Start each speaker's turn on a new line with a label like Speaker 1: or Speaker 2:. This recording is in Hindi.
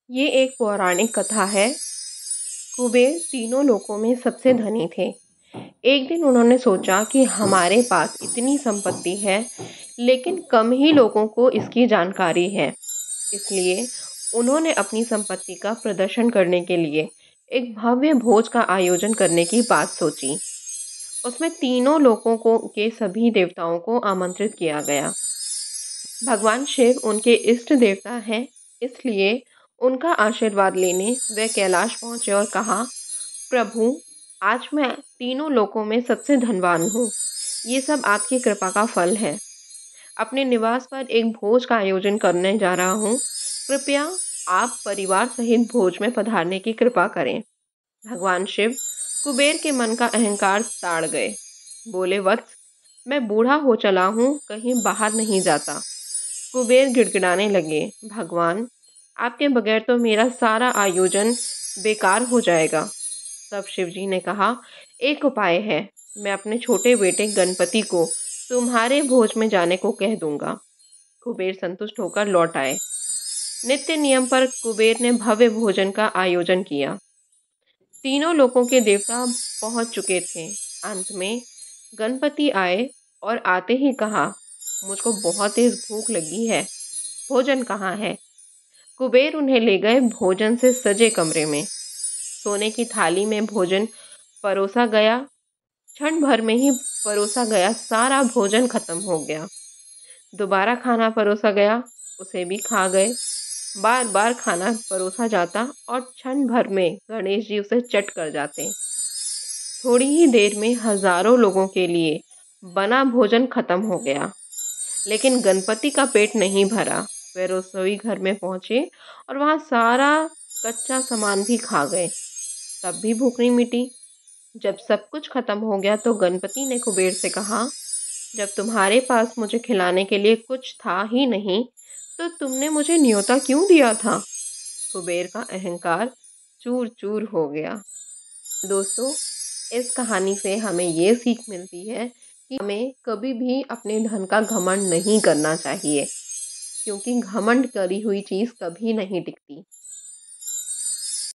Speaker 1: ये एक पौराणिक कथा है। कुबेर तीनों लोकों में सबसे धनी थे। एक दिन उन्होंने सोचा कि हमारे पास इतनी संपत्ति है, लेकिन कम ही लोगों को इसकी जानकारी है। इसलिए उन्होंने अपनी संपत्ति का प्रदर्शन करने के लिए एक भव्य भोज का आयोजन करने की बात सोची। उसमें तीनों लोकों को के सभी देवताओं को आमंत्रित किया गया। भगवान शिव उनके इष्ट देवता हैं, इसलिए उनका आशीर्वाद लेने वे कैलाश पहुंचे और कहा, प्रभु, आज मैं तीनों लोकों में सबसे धनवान हूँ। ये सब आपकी कृपा का फल है। अपने निवास पर एक भोज का आयोजन करने जा रहा हूँ। कृपया आप परिवार सहित भोज में पधारने की कृपा करें। भगवान शिव कुबेर के मन का अहंकार ताड़ गए। बोले, वत्स, मैं बूढ़ा हो चला हूँ, कहीं बाहर नहीं जाता। कुबेर गिड़गिड़ाने लगे, भगवान, आपके बगैर तो मेरा सारा आयोजन बेकार हो जाएगा। तब शिवजी ने कहा, एक उपाय है। मैं अपने छोटे बेटे गणपति को तुम्हारे भोज में जाने को कह दूंगा। कुबेर संतुष्ट होकर लौट आए। नित्य नियम पर कुबेर ने भव्य भोजन का आयोजन किया। तीनों लोकों के देवता पहुंच चुके थे। अंत में गणपति आए और आते ही कहा, मुझको बहुत तेज भूख लगी है, भोजन कहाँ है? कुबेर उन्हें ले गए भोजन से सजे कमरे में। सोने की थाली में भोजन परोसा गया। क्षण भर में ही परोसा गया सारा भोजन खत्म हो गया। दोबारा खाना परोसा गया, उसे भी खा गए। बार बार खाना परोसा जाता और क्षण भर में गणेश जी उसे चट कर जाते। थोड़ी ही देर में हजारों लोगों के लिए बना भोजन खत्म हो गया, लेकिन गणपति का पेट नहीं भरा। वे रसोई घर में पहुंचे और वहां सारा कच्चा सामान भी खा गए, तब भी भूख नहीं मिटी। जब सब कुछ खत्म हो गया तो गणपति ने कुबेर से कहा, जब तुम्हारे पास मुझे खिलाने के लिए कुछ था ही नहीं, तो तुमने मुझे न्योता क्यों दिया था? कुबेर का अहंकार चूर चूर हो गया। दोस्तों, इस कहानी से हमें ये सीख मिलती है कि हमें कभी भी अपने धन का घमंड नहीं करना चाहिए, क्योंकि घमंड करी हुई चीज़ कभी नहीं टिकती।